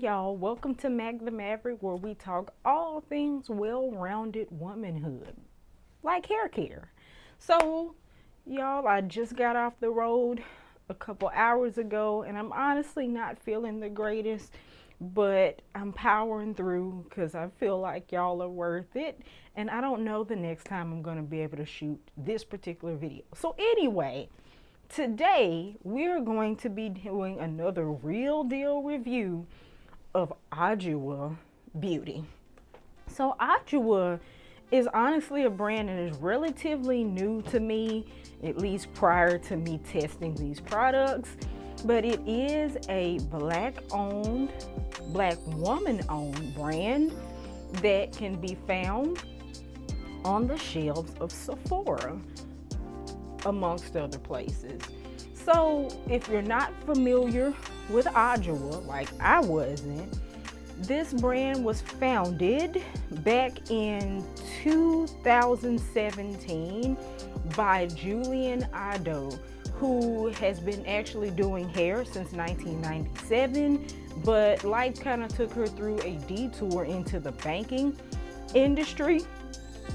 y'all, welcome to Mag the Maverick, where we talk all things well-rounded womanhood, like hair care. So, y'all, I just got off the road a couple hours ago, and I'm honestly not feeling the greatest, but I'm powering through because I feel like y'all are worth it, and I don't know the next time I'm going to be able to shoot this particular video. So anyway, today we're going to be doing another real deal review of Adwoa Beauty. So Adwoa is honestly a brand that is relatively new to me, at least prior to me testing these products. But it is a black woman owned brand that can be found on the shelves of Sephora, amongst other places. So if you're not familiar with Adwoa, like I wasn't, this brand was founded back in 2017 by Julian Adwoa, who has been actually doing hair since 1997, but life kind of took her through a detour into the banking industry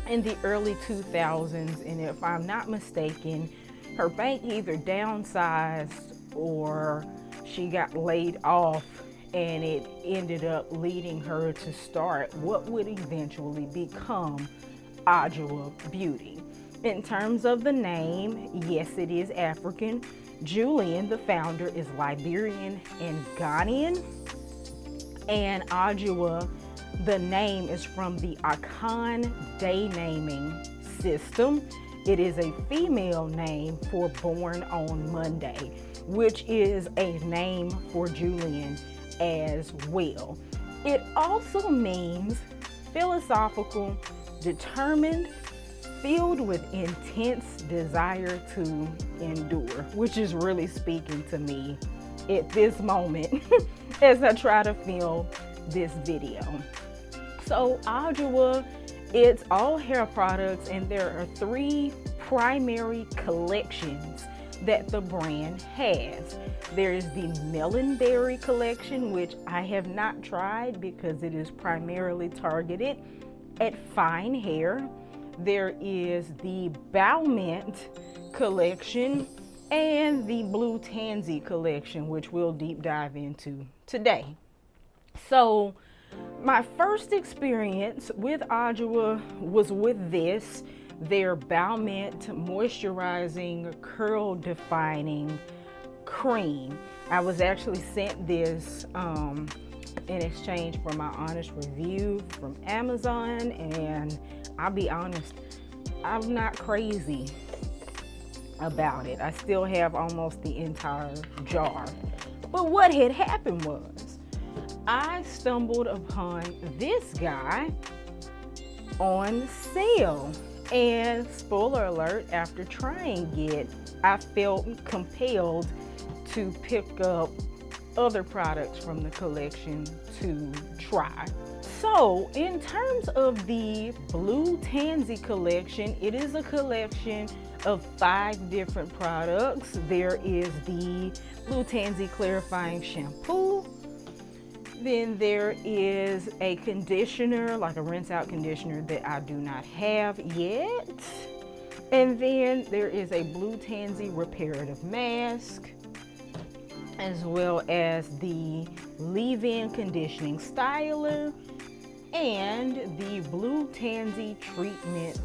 in the early 2000s, and if I'm not mistaken, her bank either downsized or she got laid off, and it ended up leading her to start what would eventually become Adwoa Beauty. In terms of the name, yes, it is African. Julian, the founder, is Liberian and Ghanaian, and Adwoa, the name, is from the Akan day naming system. It is a female name for born on Monday, which is a name for Julian as well. It also means philosophical, determined, filled with intense desire to endure, which is really speaking to me at this moment as I try to film this video. So Adwoa, it's all hair products, and there are three primary collections that the brand has. There is the Melonberry collection, which I have not tried because it is primarily targeted at fine hair. There is the Bow Mint collection and the Blue Tansy collection, which we'll deep dive into today. So my first experience with Adwoa was with their Bow Mint moisturizing curl defining cream. I was actually sent this in exchange for my honest review from Amazon, and I'll be honest, I'm not crazy about it. I still have almost the entire jar. But what had happened was, I stumbled upon this guy on sale, and spoiler alert, after trying it, I felt compelled to pick up other products from the collection to try. So in terms of the Blue Tansy collection, it is a collection of 5 different products. There is the Blue Tansy clarifying shampoo. Then there is a conditioner, like a rinse out conditioner, that I do not have yet. And then there is a Blue Tansy Reparative mask, as well as the leave-in conditioning styler and the Blue Tansy treatment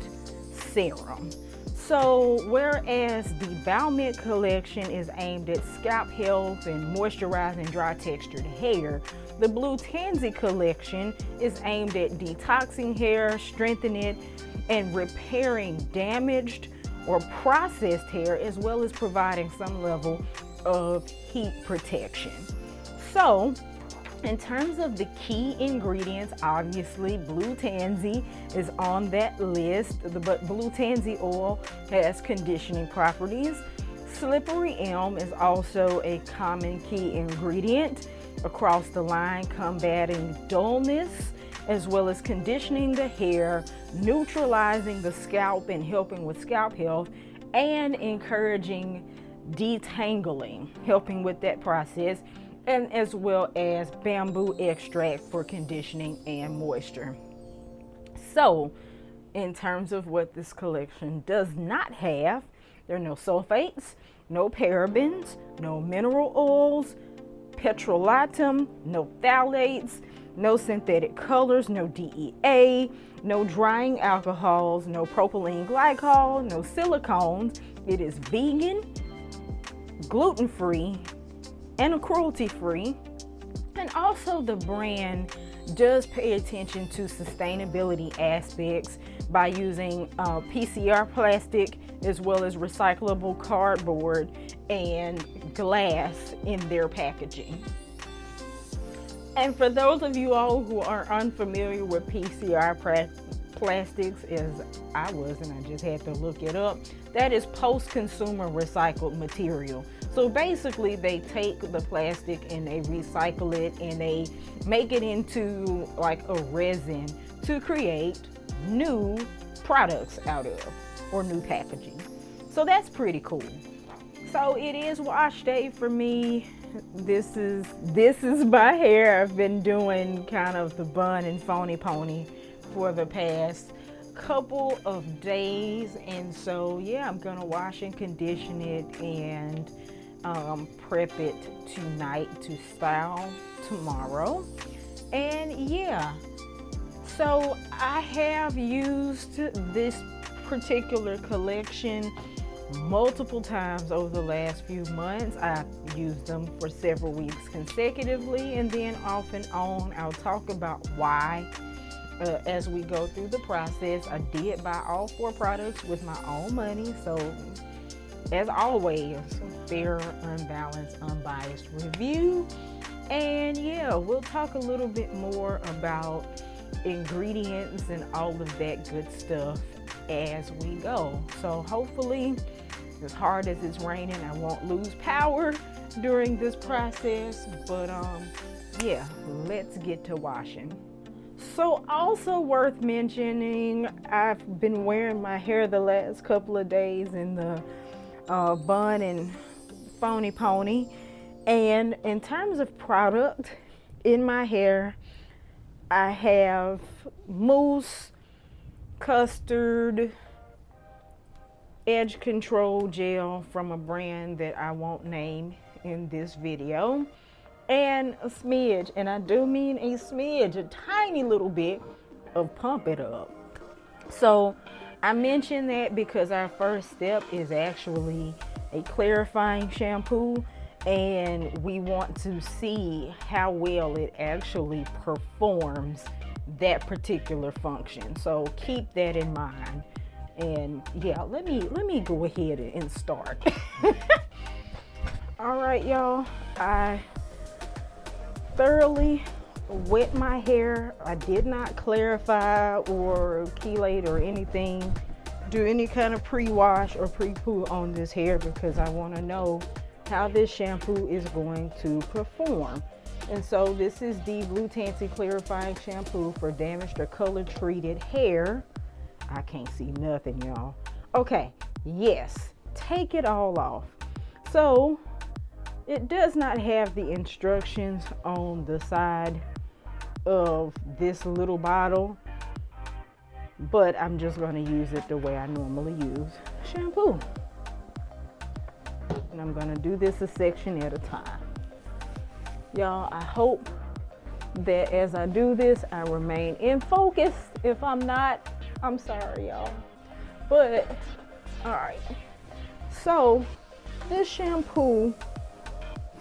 serum. So whereas the Bow Mint collection is aimed at scalp health and moisturizing dry textured hair, the Blue Tansy collection is aimed at detoxing hair, strengthening it, and repairing damaged or processed hair, as well as providing some level of heat protection. So in terms of the key ingredients, obviously Blue Tansy is on that list, but Blue Tansy oil has conditioning properties. Slippery elm is also a common key ingredient across the line, combating dullness, as well as conditioning the hair, neutralizing the scalp and helping with scalp health, and encouraging detangling, helping with that process. and as well as bamboo extract for conditioning and moisture. So, in terms of what this collection does not have, there are no sulfates, no parabens, no mineral oils, petrolatum, no phthalates, no synthetic colors, no DEA, no drying alcohols, no propylene glycol, no silicones. It is vegan, gluten-free, and cruelty-free. And also the brand does pay attention to sustainability aspects by using PCR plastic as well as recyclable cardboard and glass in their packaging. And for those of you all who are unfamiliar with PCR plastics, as I was, and I just had to look it up, that is post-consumer recycled material. So basically they take the plastic and they recycle it and they make it into like a resin to create new products out of, or new packaging. So that's pretty cool. So it is wash day for me. This is my hair. I've been doing kind of the bun and phony pony for the past couple of days, and so yeah, I'm gonna wash and condition it and prep it tonight to style tomorrow. And yeah, so I have used this particular collection multiple times over the last few months. I've used them for several weeks consecutively, and then off and on. I'll talk about why as we go through the process. I did buy all 4 products with my own money, so as always, fair, unbalanced, unbiased review. And yeah, we'll talk a little bit more about ingredients and all of that good stuff as we go. So hopefully, as hard as it's raining, I won't lose power during this process. But yeah, let's get to washing. So also worth mentioning, I've been wearing my hair the last couple of days in the bun and phony pony. And in terms of product in my hair, I have mousse, custard, edge control gel from a brand that I won't name in this video, and a smidge, and I do mean a smidge, a tiny little bit of Pump It Up. So I mention that because our first step is actually a clarifying shampoo, and we want to see how well it actually performs that particular function. So keep that in mind. And yeah, let me go ahead and start. All right, y'all, I thoroughly wet my hair. I did not clarify or chelate or anything, do any kind of pre-wash or pre-poo on this hair, because I want to know how this shampoo is going to perform. And so this is the Blue Tansy Clarifying Shampoo for damaged or color treated hair. I can't see nothing, y'all. Okay, yes, take it all off. So it does not have the instructions on the side of this little bottle, but I'm just going to use it the way I normally use shampoo. And I'm going to do this a section at a time. Y'all, I hope that as I do this, I remain in focus. If I'm not, I'm sorry, y'all. But, all right. So, this shampoo,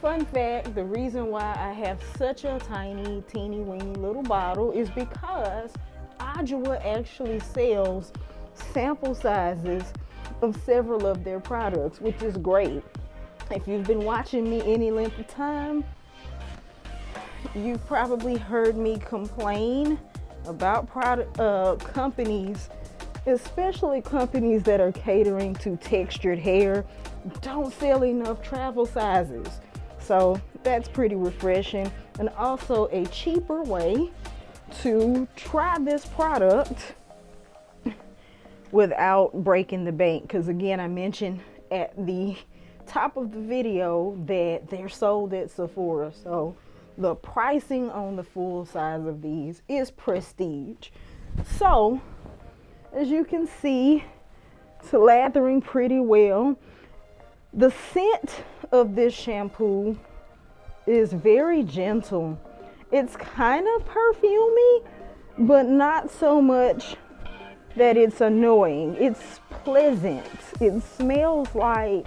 fun fact, the reason why I have such a tiny, teeny, weeny little bottle is because Adwoa actually sells sample sizes of several of their products, which is great. If you've been watching me any length of time, you've probably heard me complain about companies, especially companies that are catering to textured hair, don't sell enough travel sizes. So that's pretty refreshing, and also a cheaper way to try this product without breaking the bank. Because again, I mentioned at the top of the video that they're sold at Sephora. So the pricing on the full size of these is prestige. So as you can see, it's lathering pretty well. The scent of this shampoo is very gentle. It's kind of perfumey, but not so much that it's annoying. It's pleasant. It smells like,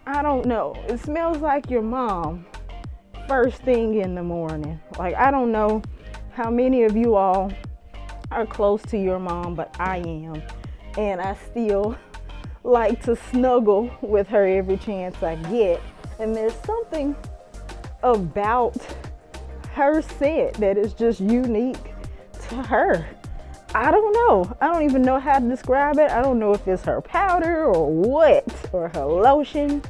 I don't know, it smells like your mom first thing in the morning. Like, I don't know how many of you all are close to your mom, but I am, and I still like to snuggle with her every chance I get. And there's something about her scent that is just unique to her. I don't know. I don't even know how to describe it. I don't know if it's her powder or what, or her lotion.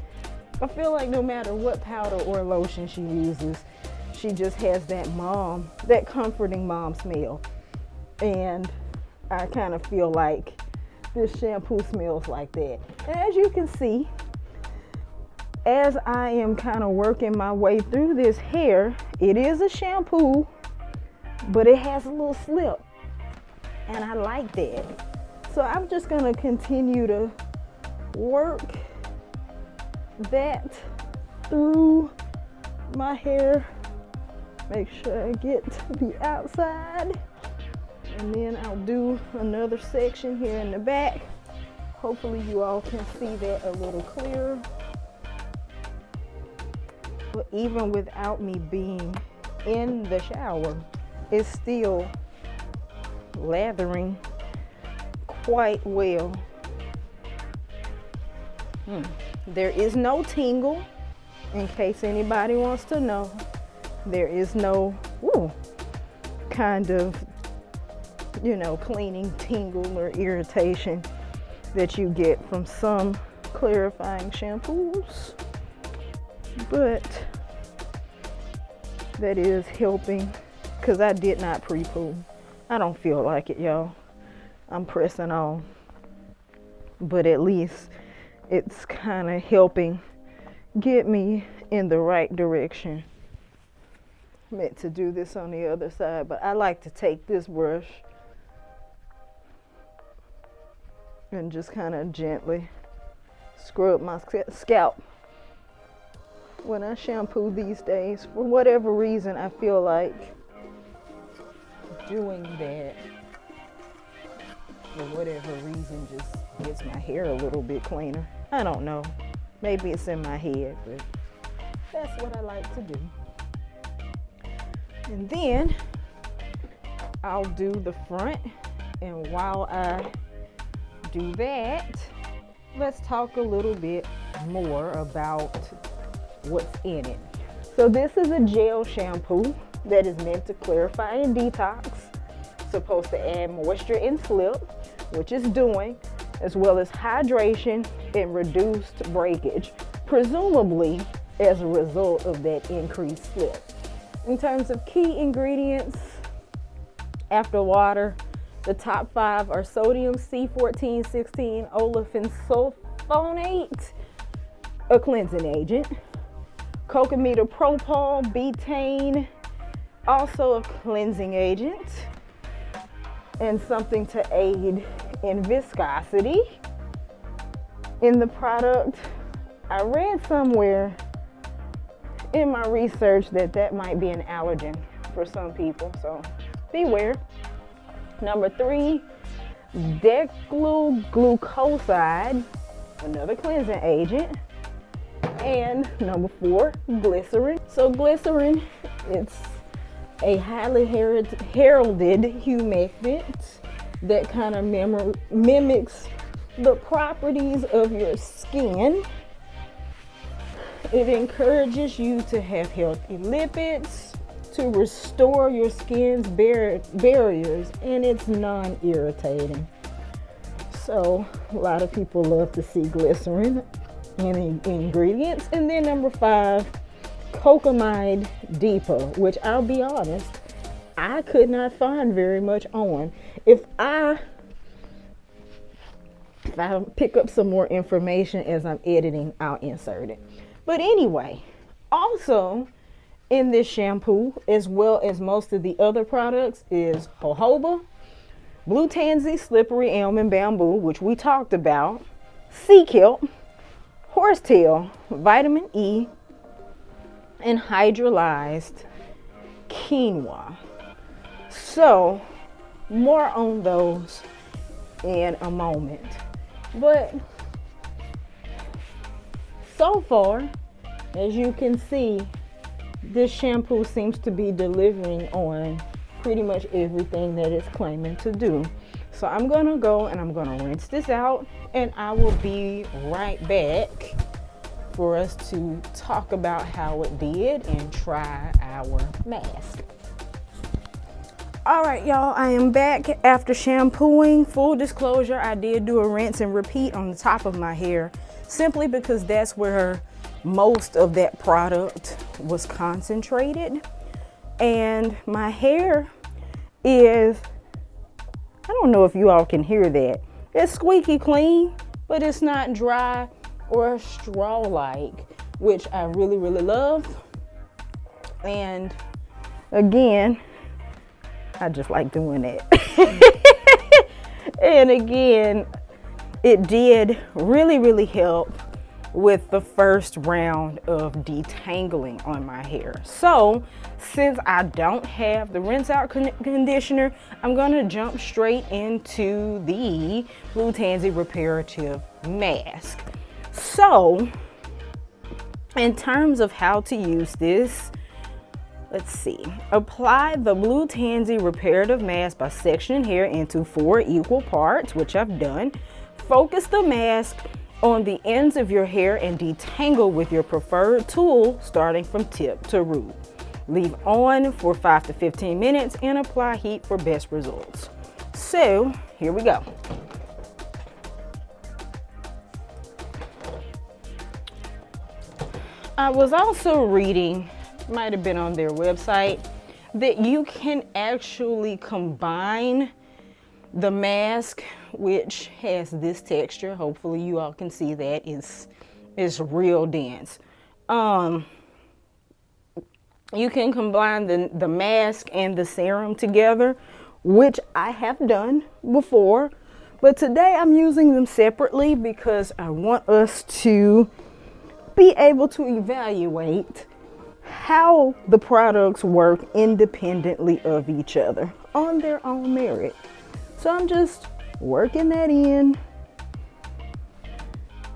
I feel like no matter what powder or lotion she uses, she just has that mom, that comforting mom smell. And I kind of feel like this shampoo smells like that. And as you can see, as I am kind of working my way through this hair, it is a shampoo, but it has a little slip. And I like that. So I'm just gonna continue to work that through my hair. Make sure I get to the outside. And then I'll do another section here in the back. Hopefully you all can see that a little clearer. But even without me being in the shower, it's still lathering quite well. There is no tingle, in case anybody wants to know. There is no kind of, cleaning tingle or irritation that you get from some clarifying shampoos. But that is helping, because I did not pre-poo. I don't feel like it, y'all. I'm pressing on. But at least it's kind of helping get me in the right direction. Meant to do this on the other side, but I like to take this brush and just kind of gently scrub my scalp. When I shampoo these days, for whatever reason, I feel like doing that, for whatever reason, just gets my hair a little bit cleaner. I don't know. Maybe it's in my head, but that's what I like to do. And then I'll do the front, and while I do that, let's talk a little bit more about what's in it. So this is a gel shampoo that is meant to clarify and detox. Supposed to add moisture and slip, which it's doing, as well as hydration and reduced breakage, presumably as a result of that increased slip. In terms of key ingredients, after water, the top 5 are sodium C1416 olefin sulfonate, a cleansing agent, cocamidopropyl betaine, also a cleansing agent, and something to aid in viscosity. In the product, I read somewhere in my research that might be an allergen for some people, so beware. Number 3, decluglucoside, another cleansing agent. And number 4, glycerin. So glycerin, it's a highly heralded humectant that kind of mimics the properties of your skin. It encourages you to have healthy lipids, to restore your skin's barriers, and it's non-irritating. So a lot of people love to see glycerin in ingredients. And then number 5, cocamide depot, which I'll be honest, I could not find very much on. If I if I pick up some more information as I'm editing, I'll insert it. But anyway, also in this shampoo, as well as most of the other products, is jojoba, blue tansy, slippery elm and bamboo, which we talked about, sea kelp, horsetail, vitamin E, and hydrolyzed quinoa. So more on those in a moment. But so far, as you can see, this shampoo seems to be delivering on pretty much everything that it's claiming to do. So I'm gonna go and I'm gonna rinse this out, and I will be right back for us to talk about how it did and try our mask. All right, y'all, I am back after shampooing. Full disclosure, I did do a rinse and repeat on the top of my hair, simply because that's where most of that product was concentrated. And my hair is, I don't know if you all can hear that. It's squeaky clean, but it's not dry or straw-like, which I really, really love. And again, I just like doing that. And again, it did really, really help with the first round of detangling on my hair. So since I don't have the rinse out conditioner, I'm gonna jump straight into the Blue Tansy Reparative mask. So in terms of how to use this, let's see. Apply the Blue Tansy Reparative mask by sectioning hair into 4 equal parts, which I've done. Focus the mask on the ends of your hair and detangle with your preferred tool, starting from tip to root. Leave on for 5 to 15 minutes and apply heat for best results. So here we go. I was also reading, might have been on their website, that you can actually combine the mask, which has this texture. Hopefully you all can see that it's real dense. You can combine the mask and the serum together, which I have done before, but today I'm using them separately because I want us to be able to evaluate how the products work independently of each other on their own merit. So I'm just working that in,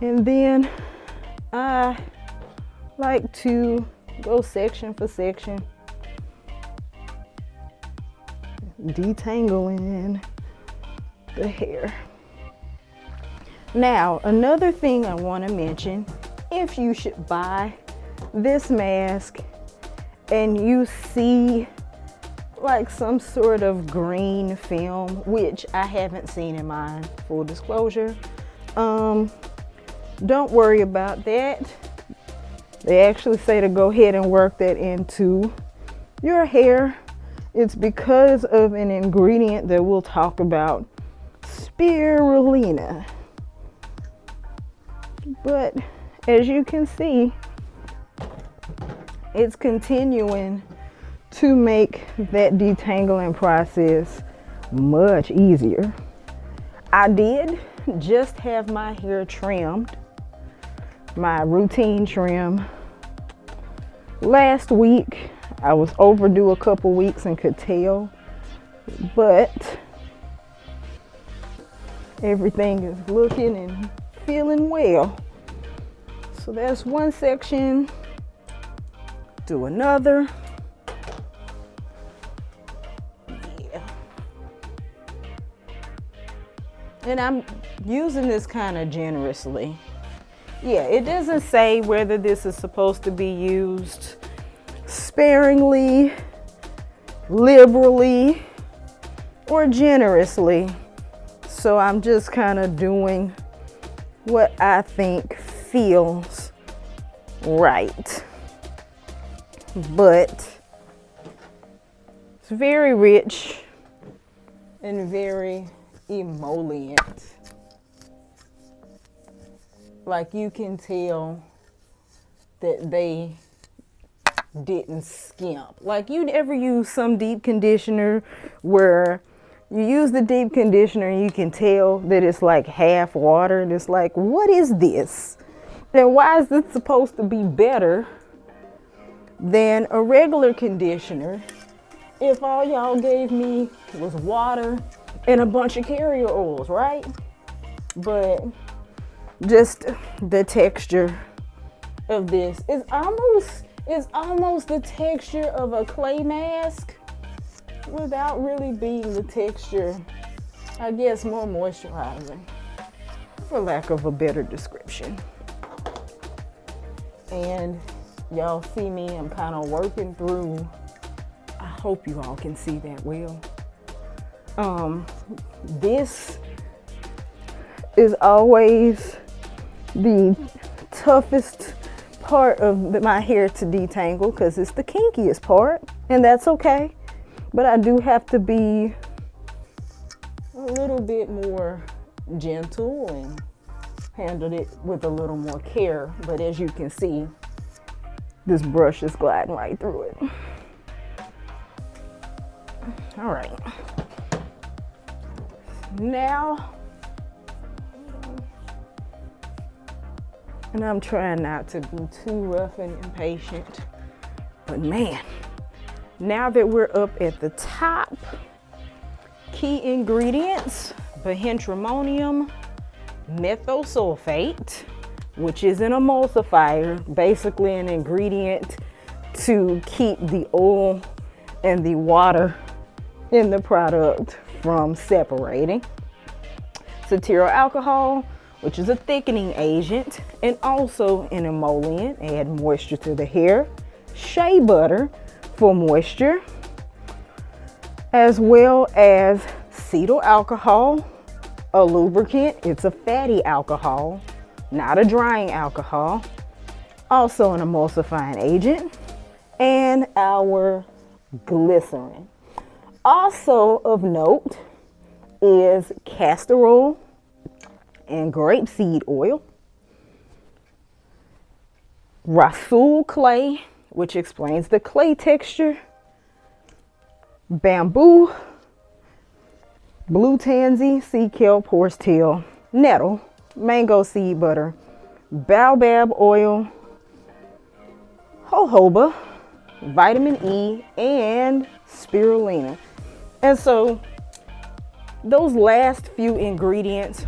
and then I like to go section for section, detangling the hair. Now, another thing I want to mention, if you should buy this mask and you see like some sort of green film, which I haven't seen in mine, full disclosure, don't worry about that. They actually say to go ahead and work that into your hair. It's because of an ingredient that we'll talk about, spirulina. But as you can see, it's continuing to make that detangling process much easier. I did just have my hair trimmed, my routine trim, last week. I was overdue a couple weeks and could tell, but everything is looking and feeling well. So that's one section. Do another. Yeah. And I'm using this kind of generously. Yeah, it doesn't say whether this is supposed to be used sparingly, liberally, or generously. So I'm just kind of doing what I think feels right. But it's very rich and very emollient. Like, you can tell that they didn't skimp. Like, you'd ever use some deep conditioner where you use the deep conditioner and you can tell that it's like half water, and it's like, what is this? And why is this supposed to be better than a regular conditioner if all y'all gave me was water and a bunch of carrier oils, right? But just the texture of this is almost the texture of a clay mask without really being the texture, I guess, more moisturizing, for lack of a better description. And y'all see me, I'm kind of working through. I hope you all can see that well. This is always the toughest part of my hair to detangle because it's the kinkiest part, and that's okay. But I do have to be a little bit more gentle and handle it with a little more care. But as you can see, this brush is gliding right through it. All right. Now, and I'm trying not to be too rough and impatient, but man, now that we're up at the top, key ingredients: bihydramonium methosulfate, which is an emulsifier, basically an ingredient to keep the oil and the water in the product from separating. Cetyl alcohol, which is a thickening agent and also an emollient, add moisture to the hair. Shea butter for moisture, as well as cetyl alcohol, a lubricant. It's a fatty alcohol, not a drying alcohol, also an emulsifying agent, and our glycerin. Also of note is castor oil and grapeseed oil, Rasul clay, which explains the clay texture, bamboo, blue tansy, sea kelp, horsetail, nettle, mango seed butter, baobab oil, jojoba, vitamin E, and spirulina. And so those last few ingredients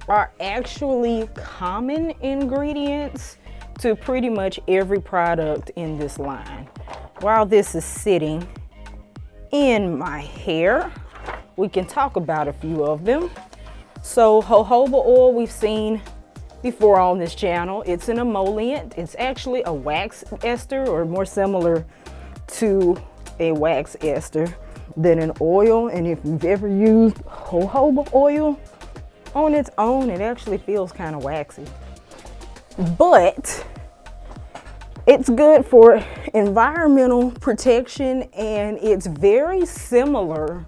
are actually common ingredients to pretty much every product in this line. While this is sitting in my hair, we can talk about a few of them. So jojoba oil, we've seen before on this channel. It's an emollient. It's actually a wax ester, or more similar to a wax ester than an oil. And if you've ever used jojoba oil on its own, it actually feels kind of waxy. But it's good for environmental protection, and it's very similar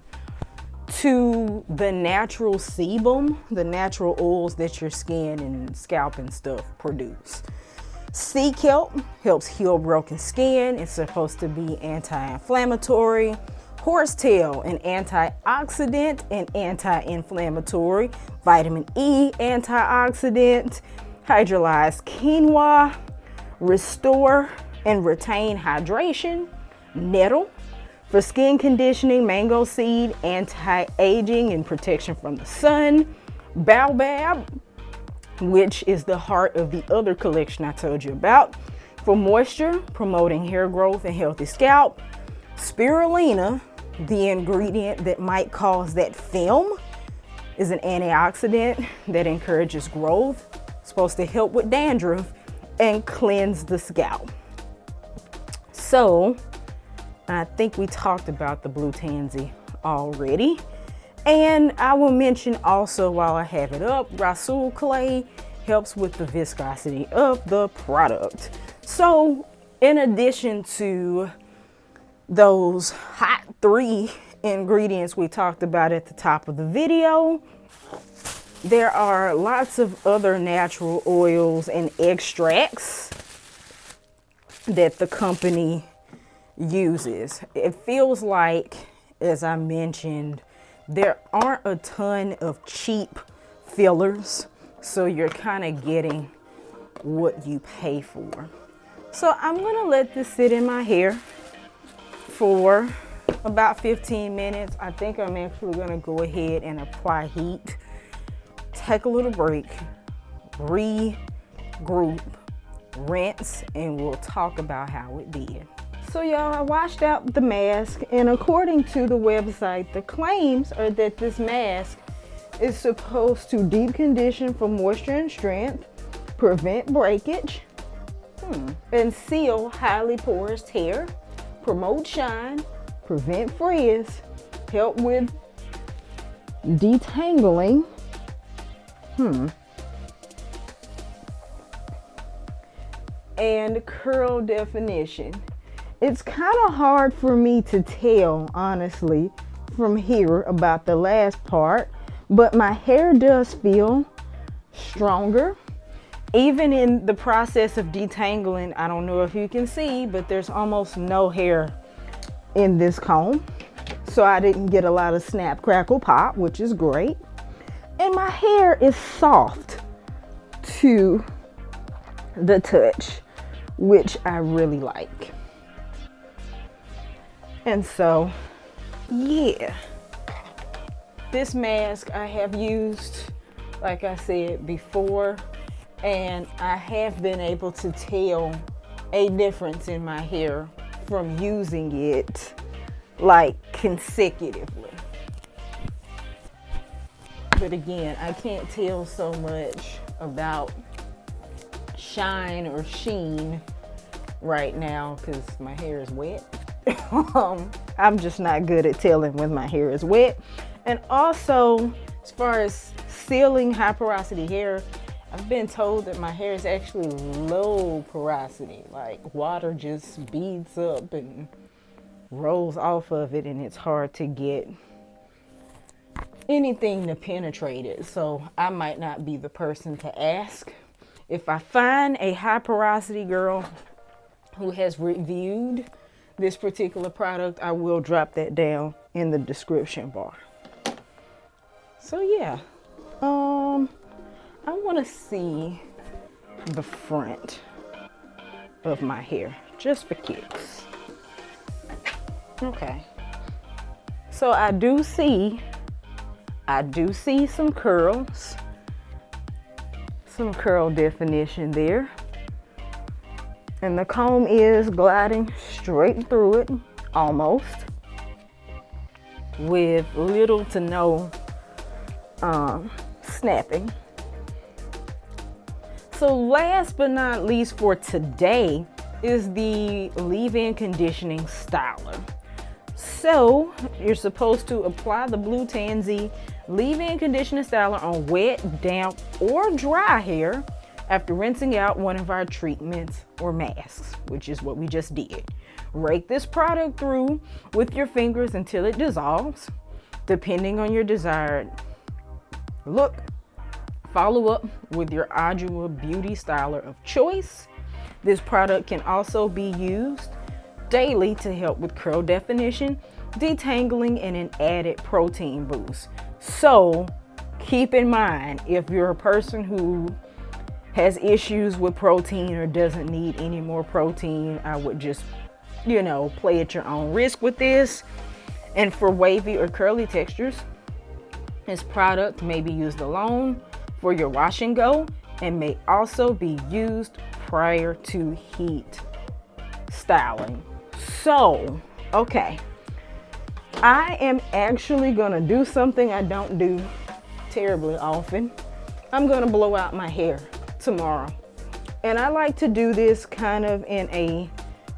to the natural sebum, the natural oils that your skin and scalp and stuff produce. Sea kelp helps heal broken skin. It's supposed to be anti-inflammatory. Horsetail, an antioxidant and anti-inflammatory. Vitamin E, antioxidant. Hydrolyzed quinoa, restore and retain hydration. Nettle, for skin conditioning. Mango seed, anti-aging and protection from the sun. Baobab, which is the heart of the other collection I told you about, for moisture, promoting hair growth and healthy scalp. Spirulina, the ingredient that might cause that film, is an antioxidant that encourages growth. It's supposed to help with dandruff and cleanse the scalp. So I think we talked about the blue tansy already. And I will mention also, while I have it up, Rasul clay helps with the viscosity of the product. So in addition to those hot 3 ingredients we talked about at the top of the video, There are lots of other natural oils and extracts that the company uses. It feels like, as I mentioned, there aren't a ton of cheap fillers, so you're kind of getting what you pay for. So I'm gonna let this sit in my hair for about 15 minutes. I think I'm actually gonna go ahead and apply heat, take a little break, regroup, rinse, and we'll talk about how it did. So y'all, I washed out the mask, and according to the website, the claims are that this mask is supposed to deep condition for moisture and strength, prevent breakage, and seal highly porous hair, promote shine, prevent frizz, help with detangling, and curl definition. It's kind of hard for me to tell, honestly, from here about the last part, but my hair does feel stronger. Even in the process of detangling, I don't know if you can see, but there's almost no hair in this comb. So I didn't get a lot of snap, crackle, pop, which is great. And my hair is soft to the touch, which I really like. And so, yeah, this mask I have used, like I said before, and I have been able to tell a difference in my hair from using it like consecutively. But again, I can't tell so much about shine or sheen right now because my hair is wet. I'm just not good at telling when my hair is wet. And also, as far as sealing high porosity hair, I've been told that my hair is actually low porosity, like water just beads up and rolls off of it, and it's hard to get anything to penetrate it. So I might not be the person to ask. If I find a high porosity girl who has reviewed this particular product, I will drop that down in the description bar. So yeah, I want to see the front of my hair just for kicks. Okay, so I do see some curls, some curl definition there. And the comb is gliding straight through it, almost, with little to no snapping. So last but not least for today is the leave-in conditioning styler. So you're supposed to apply the blue Tansy leave-in conditioning styler on wet, damp, or dry hair after rinsing out one of our treatments or masks, which is what we just did. Rake this product through with your fingers until it dissolves, depending on your desired look. Follow up with your Adwoa beauty styler of choice. This product can also be used daily to help with curl definition, detangling, and an added protein boost. So keep in mind, if you're a person who has issues with protein or doesn't need any more protein, I would just, play at your own risk with this. And for wavy or curly textures, this product may be used alone for your wash and go and may also be used prior to heat styling. So, okay, I am actually gonna do something I don't do terribly often. I'm gonna blow out my hair tomorrow. And I like to do this kind of in a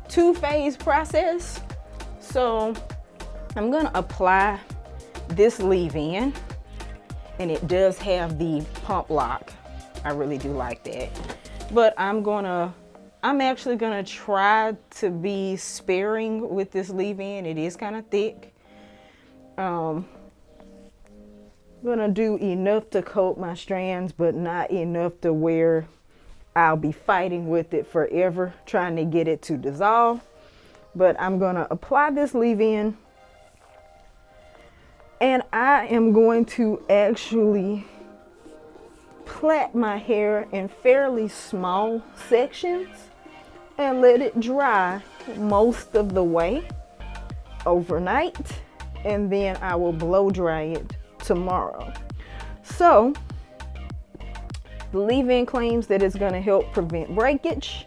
two-phase process. So I'm gonna apply this leave-in, and it does have the pump lock. I really do like that. But I'm actually gonna try to be sparing with this leave-in. It is kind of thick. I'm gonna do enough to coat my strands, but not enough to where I'll be fighting with it forever, trying to get it to dissolve. But I'm gonna apply this leave-in, and I am going to actually plait my hair in fairly small sections and let it dry most of the way overnight, and then I will blow dry it tomorrow. So the leave-in claims that it's going to help prevent breakage,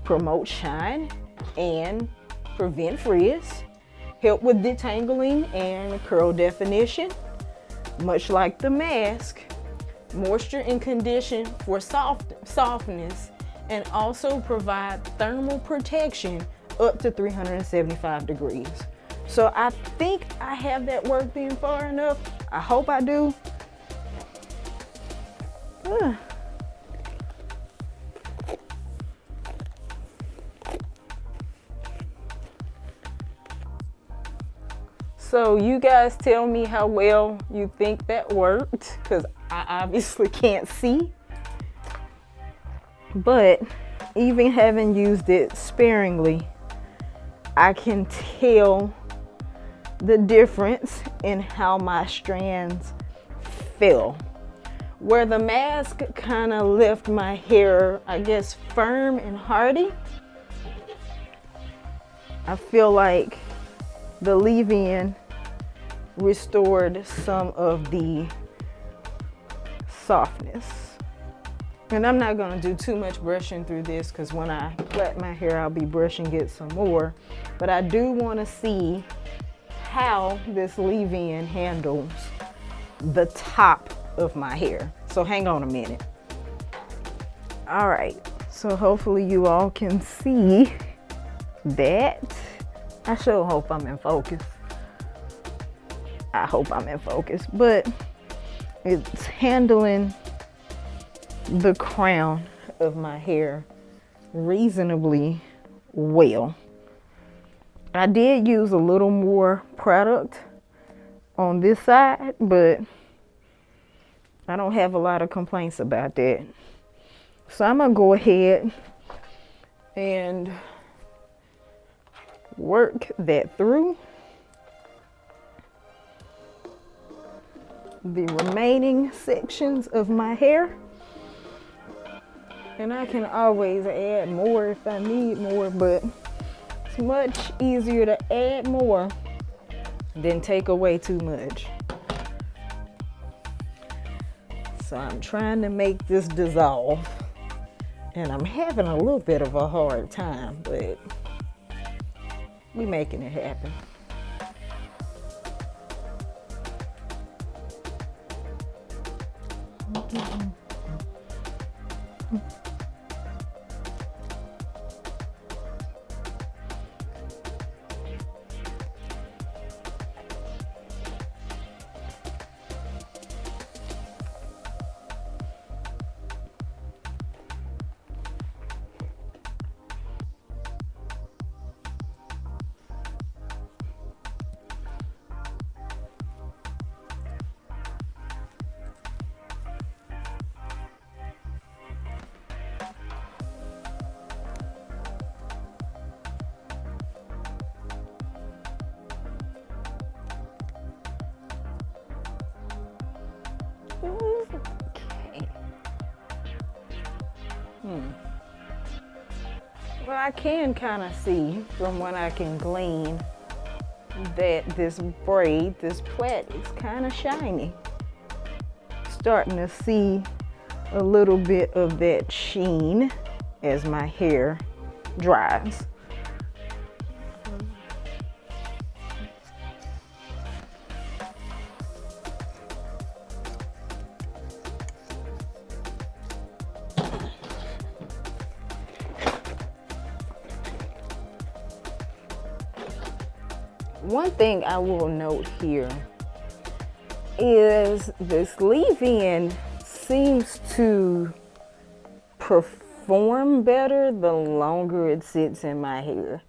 promote shine, and prevent frizz, help with detangling and curl definition, much like the mask, moisture and condition for softness, and also provide thermal protection up to 375 degrees. So I think I have that worked in far enough. I hope I do. So you guys tell me how well you think that worked, because I obviously can't see. But even having used it sparingly, I can tell the difference in how my strands feel. Where the mask kind of left my hair, I guess, firm and hardy, I feel like the leave-in restored some of the softness. And I'm not gonna do too much brushing through this, because when I plait my hair, I'll be brushing it some more. But I do wanna see how this leave-in handles the top of my hair. So hang on a minute. All right, so hopefully you all can see that. I sure hope I'm in focus. I hope I'm in focus, but it's handling the crown of my hair reasonably well. I did use a little more product on this side, but I don't have a lot of complaints about that. So I'm gonna go ahead and work that through. The remaining sections of my hair, and I can always add more if I need more, but it's much easier to add more than take away too much. So I'm trying to make this dissolve, and I'm having a little bit of a hard time, but we're making it happen. Okay. Well, I can kind of see from what I can glean that this braid, this plait, is kind of shiny. Starting to see a little bit of that sheen as my hair dries. One thing I will note here is this leave-in seems to perform better the longer it sits in my hair.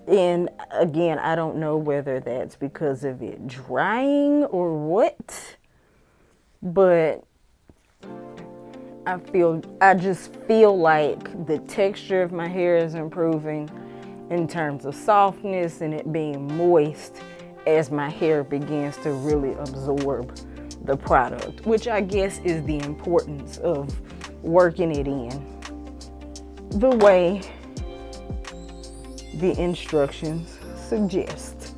And again, I don't know whether that's because of it drying or what, but I just feel like the texture of my hair is improving in terms of softness and it being moist as my hair begins to really absorb the product, which I guess is the importance of working it in the way the instructions suggest.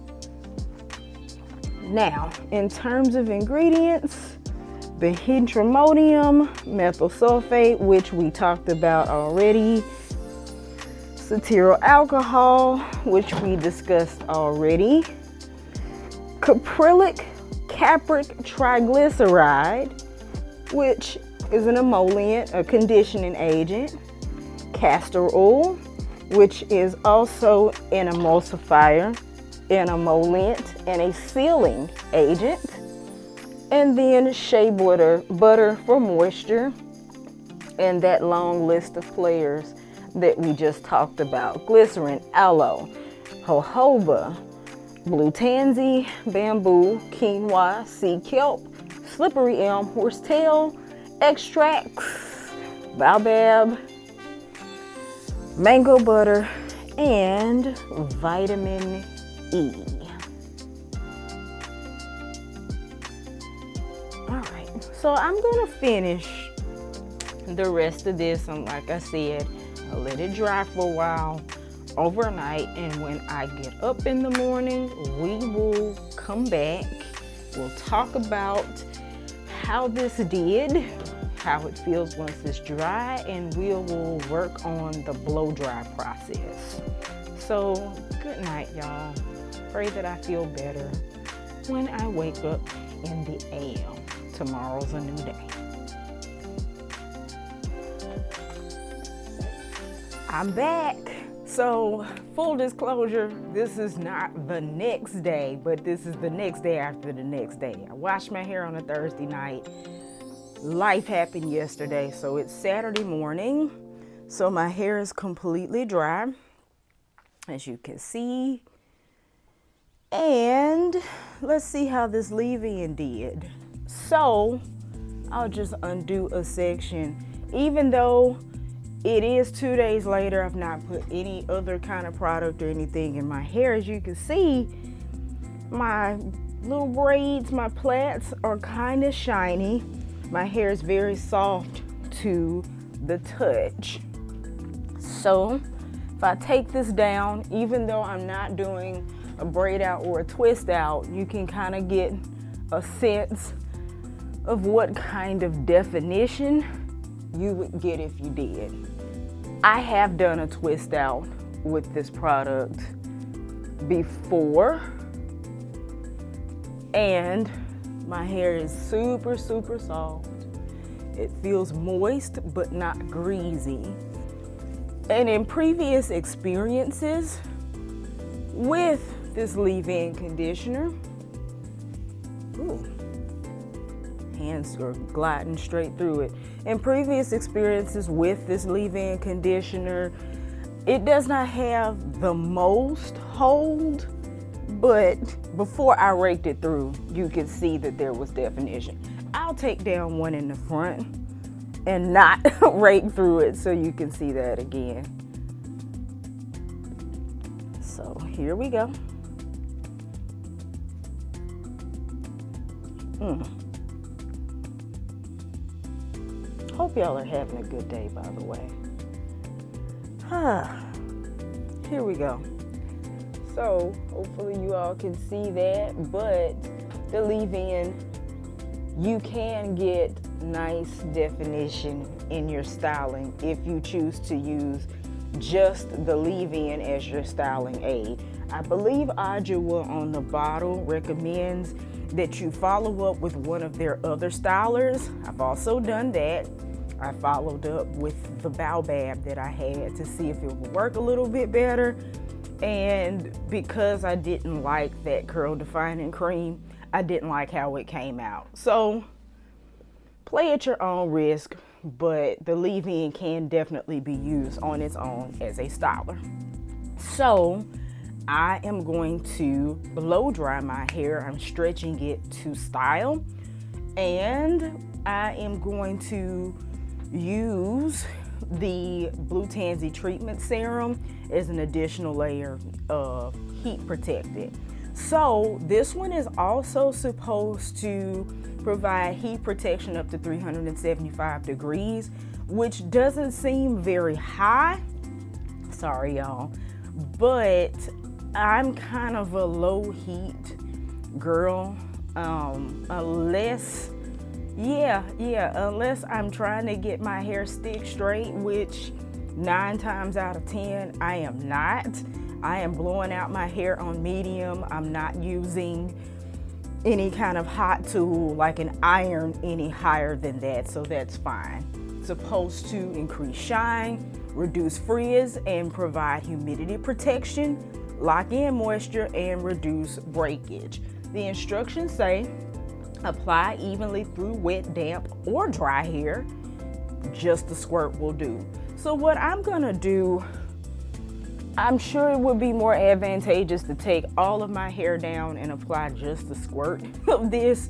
Now, in terms of ingredients, the hydramodium methyl sulfate, which we talked about already, cetyl alcohol, which we discussed already, capric triglyceride, which is an emollient, a conditioning agent, castor oil, which is also an emulsifier, an emollient, and a sealing agent, and then shea butter for moisture, and that long list of players that we just talked about: glycerin, aloe, jojoba, blue tansy, bamboo, quinoa, sea kelp, slippery elm, horsetail, extracts, baobab, mango butter, and vitamin E. All right, so I'm gonna finish the rest of this, and like I said, I'll let it dry for a while overnight, and when I get up in the morning, we will come back. We'll talk about how this did, how it feels once it's dry, and we will work on the blow dry process. So good night, y'all. Pray that I feel better when I wake up in the AM. Tomorrow's a new day. I'm back. So, full disclosure, this is not the next day, but this is the next day after the next day. I washed my hair on a Thursday night. Life happened yesterday, so it's Saturday morning. So my hair is completely dry, as you can see. And let's see how this leave-in did. So, I'll just undo a section. Even though it is 2 days later, I've not put any other kind of product or anything in my hair. As you can see, my little braids, my plaits are kind of shiny. My hair is very soft to the touch. So if I take this down, even though I'm not doing a braid out or a twist out, you can kind of get a sense of what kind of definition you would get if you did. I have done a twist out with this product before, and my hair is super, super soft. It feels moist but not greasy. And in previous experiences with this leave-in conditioner, hands are gliding straight through it. In previous experiences with this leave-in conditioner, it does not have the most hold, but before I raked it through, you could see that there was definition. I'll take down one in the front and not rake through it so you can see that again. So here we go. Hope y'all are having a good day, by the way. Here we go. So hopefully you all can see that, but the leave-in, you can get nice definition in your styling if you choose to use just the leave-in as your styling aid. I believe Adwoa on the bottle recommends that you follow up with one of their other stylers. I've also done that. I followed up with the baobab that I had to see if it would work a little bit better. And because I didn't like that curl defining cream, I didn't like how it came out. So play at your own risk, but the leave-in can definitely be used on its own as a styler. So I am going to blow dry my hair. I'm stretching it to style. And I am going to use the Blue Tansy treatment serum as an additional layer of heat protectant. So this one is also supposed to provide heat protection up to 375 degrees, which doesn't seem very high. Sorry, y'all, but I'm kind of a low heat girl. Unless I'm trying to get my hair stick straight, which 9 times out of 10 I am not. I am blowing out my hair on medium. I'm not using any kind of hot tool like an iron any higher than that, so that's fine. It's supposed to increase shine, reduce frizz, and provide humidity protection, lock in moisture, and reduce breakage. The instructions say apply evenly through wet, damp, or dry hair. Just a squirt will do. So what I'm gonna do, I'm sure it would be more advantageous to take all of my hair down and apply just a squirt of this.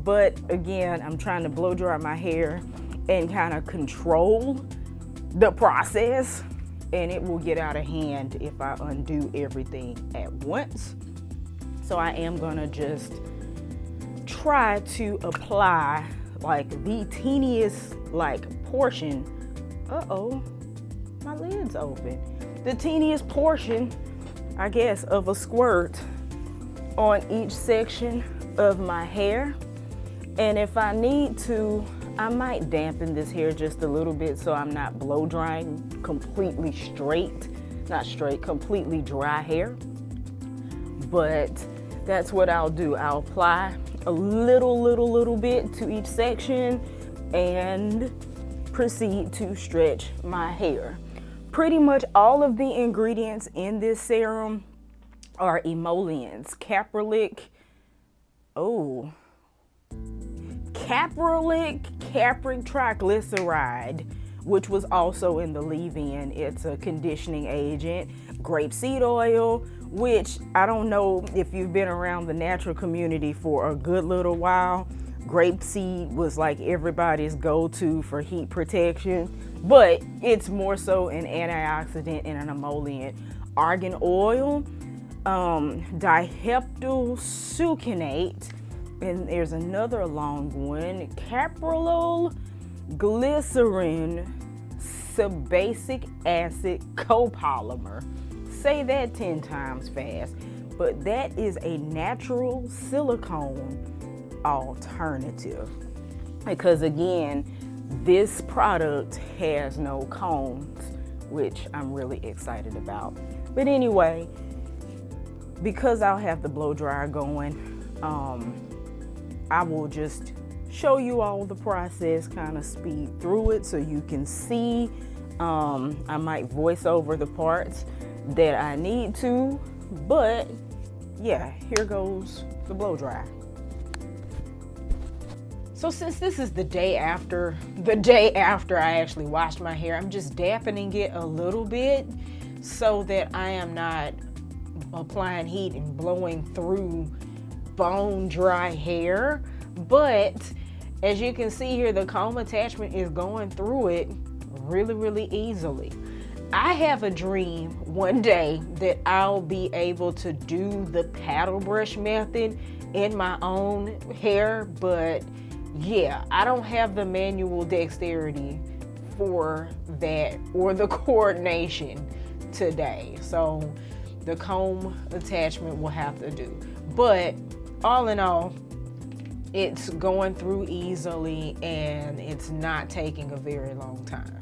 But again, I'm trying to blow dry my hair and kind of control the process, and it will get out of hand if I undo everything at once. So I am gonna just try to apply like the teeniest portion. Uh-oh, my lid's open. The teeniest portion, I guess, of a squirt on each section of my hair. And if I need to, I might dampen this hair just a little bit so I'm not blow drying completely completely dry hair. But that's what I'll do. I'll apply a little bit to each section and proceed to stretch my hair. Pretty much all of the ingredients in this serum are emollients. Caprolic capric triglyceride, which was also in the leave-in. It's a conditioning agent. Grapeseed oil, which I don't know if you've been around the natural community for a good little while. Grapeseed was like everybody's go-to for heat protection, but it's more so an antioxidant and an emollient. Argan oil, diheptyl succinate, and there's another long one, caprylyl glycerin sebacic acid copolymer. Say that 10 times fast. But that is a natural silicone alternative, because again, this product has no cones, which I'm really excited about. But anyway, because I'll have the blow dryer going, I will just show you all the process, kind of speed through it so you can see. I might voice over the parts that I need to, but yeah, here goes the blow dry. So since this is the day after I actually washed my hair, I'm just dampening it a little bit so that I am not applying heat and blowing through bone dry hair. But as you can see here, the comb attachment is going through it really easily. I have a dream one day that I'll be able to do the paddle brush method in my own hair, but yeah, I don't have the manual dexterity for that or the coordination today. So the comb attachment will have to do. But all in all, it's going through easily and it's not taking a very long time.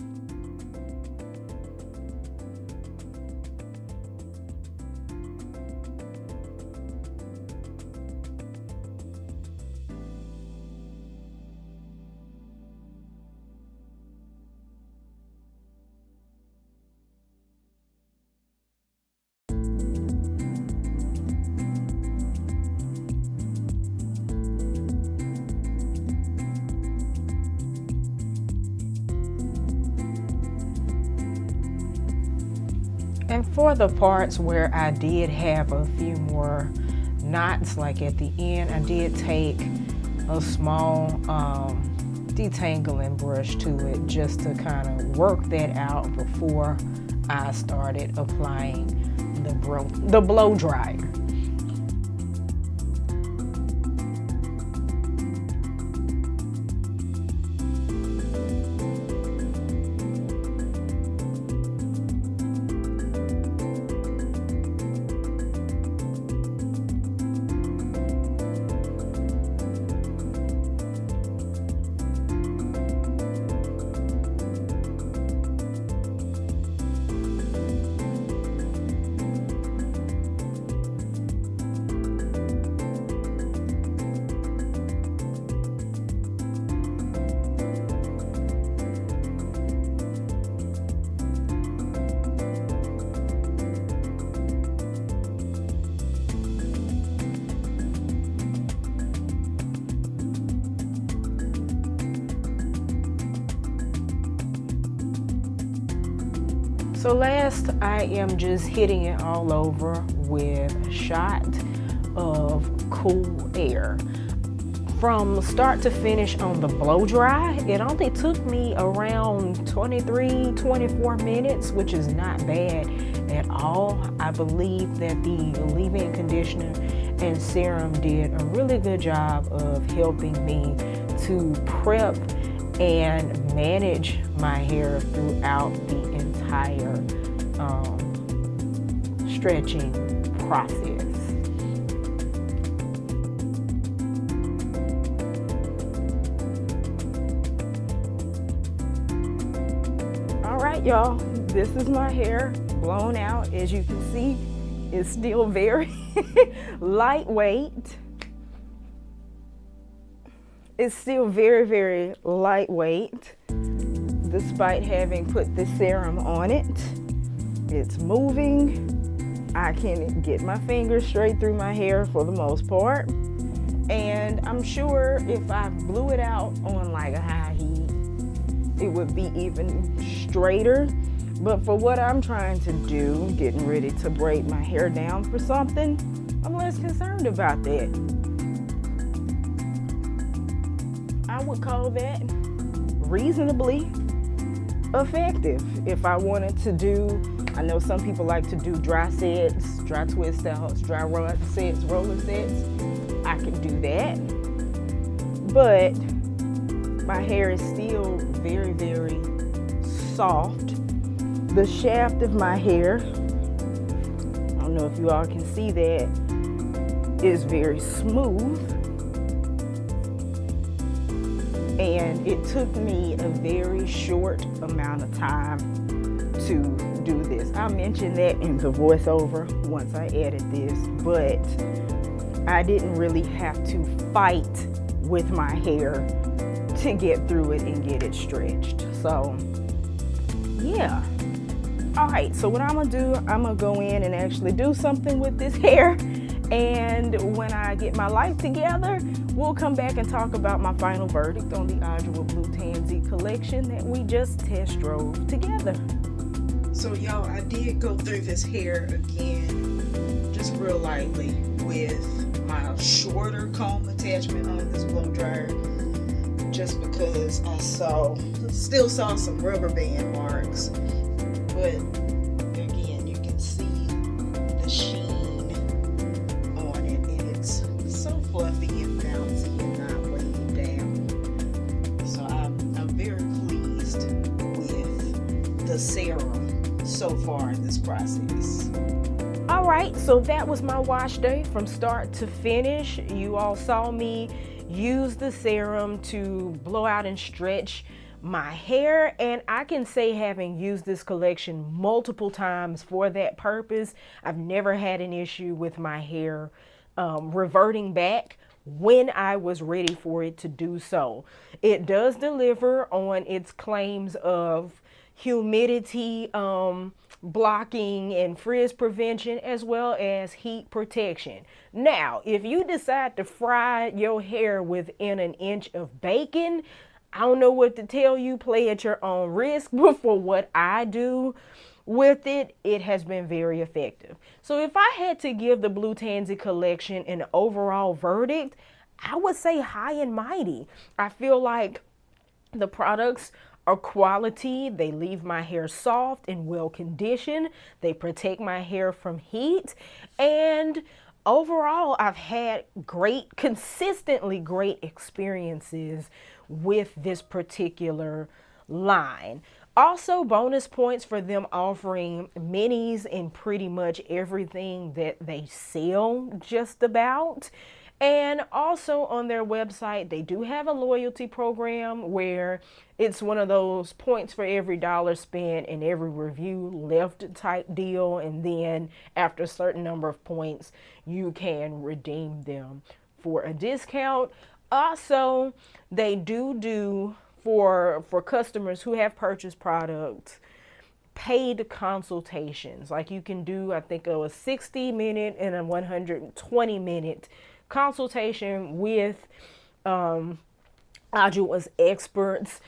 And for the parts where I did have a few more knots, like at the end, I did take a small detangling brush to it just to kind of work that out before I started applying the blow dryer. So last, I am just hitting it all over with a shot of cool air. From start to finish on the blow dry, it only took me around 24 minutes, which is not bad at all. I believe that the leave-in conditioner and serum did a really good job of helping me to prep and manage my hair throughout the entire stretching process. All right, y'all, this is my hair blown out. As you can see, it's still very lightweight. It's still very, very lightweight, despite having put the serum on it. It's moving. I can get my fingers straight through my hair for the most part. And I'm sure if I blew it out on like a high heat, it would be even straighter. But for what I'm trying to do, getting ready to braid my hair down for something, I'm less concerned about that. I would call that reasonably effective. If I wanted to do, I know some people like to do dry sets, dry twist outs, dry rod sets, roller sets. I can do that. But my hair is still very, very soft. The shaft of my hair, I don't know if you all can see that, is very smooth. And it took me a very short amount of time to do this. I mentioned that in the voiceover once I edit this, but I didn't really have to fight with my hair to get through it and get it stretched. So, yeah. All right, so what I'm gonna do, I'm gonna go in and actually do something with this hair. And when I get my life together, we'll come back and talk about my final verdict on the Adwoa Blue Tansy collection that we just test drove together. So y'all, I did go through this hair again, just real lightly with my shorter comb attachment on this blow dryer, just because I still saw some rubber band marks. But again, you can see the sheen on it, and it's so fluffy and bouncy and not weighing down. So I'm very pleased with the serum so far in this process. All right, so that was my wash day from start to finish. You all saw me use the serum to blow out and stretch my hair, and I can say, having used this collection multiple times for that purpose, I've never had an issue with my hair reverting back when I was ready for it to do so. It does deliver on its claims of humidity blocking and frizz prevention, as well as heat protection. Now, if you decide to fry your hair within an inch of bacon, I don't know what to tell you. Play at your own risk. But for what I do with it, it has been very effective. So if I had to give the Blue Tansy collection an overall verdict, I would say high and mighty. I feel like the products are quality. They leave my hair soft and well conditioned. They protect my hair from heat. And overall, I've had consistently great experiences with this particular line. Also, bonus points for them offering minis in pretty much everything that they sell, just about. And also on their website, they do have a loyalty program where it's one of those points for every dollar spent and every review left type deal. And then after a certain number of points, you can redeem them for a discount. Also, they do for customers who have purchased products, paid consultations. Like you can do, I think, a 60-minute and a 120-minute consultation with Adwoa's experts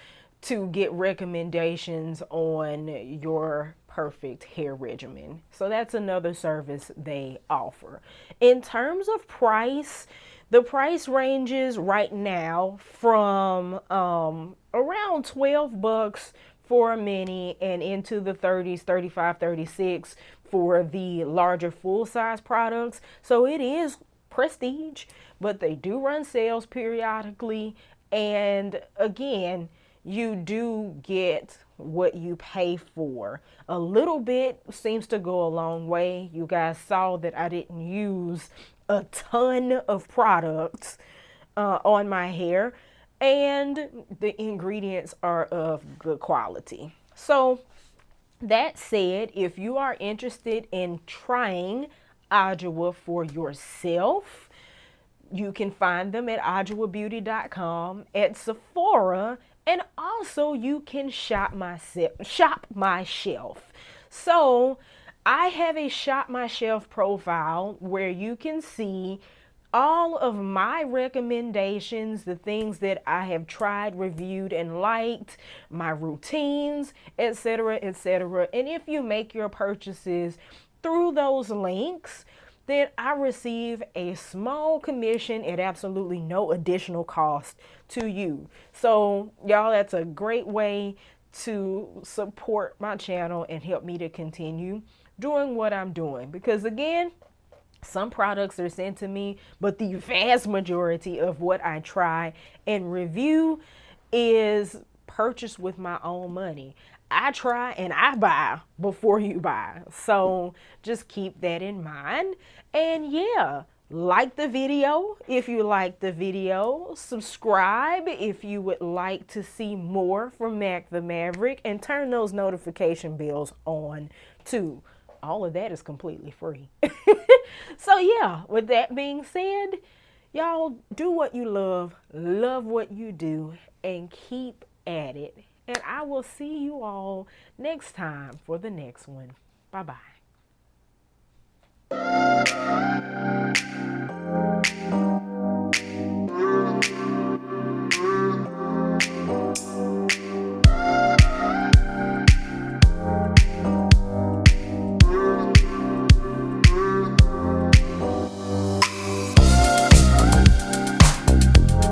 to get recommendations on your perfect hair regimen. So that's another service they offer. In terms of price, the price ranges right now from around $12 for a mini and into the 30s, 35, 36 for the larger full-size products. So it is prestige, but they do run sales periodically. And again, you do get what you pay for. A little bit seems to go a long way. You guys saw that I didn't use a ton of products on my hair, and the ingredients are of good quality. So that said, if you are interested in trying Adwoa for yourself, you can find them at adwoabeauty.com, at Sephora, and also you can shop my shelf. So I have a shop my shelf profile where you can see all of my recommendations, the things that I have tried, reviewed, and liked, my routines, etc., etc. And if you make your purchases through those links, then I receive a small commission at absolutely no additional cost to you. So y'all, that's a great way to support my channel and help me to continue doing what I'm doing. Because again, some products are sent to me, but the vast majority of what I try and review is purchased with my own money. I try and I buy before you buy. So just keep that in mind. And yeah, like the video if you like the video. Subscribe if you would like to see more from Mac the Maverick. And turn those notification bells on too. All of that is completely free. So yeah, with that being said, y'all do what you love what you do, and keep at it. And I will see you all next time for the next one. Bye-bye.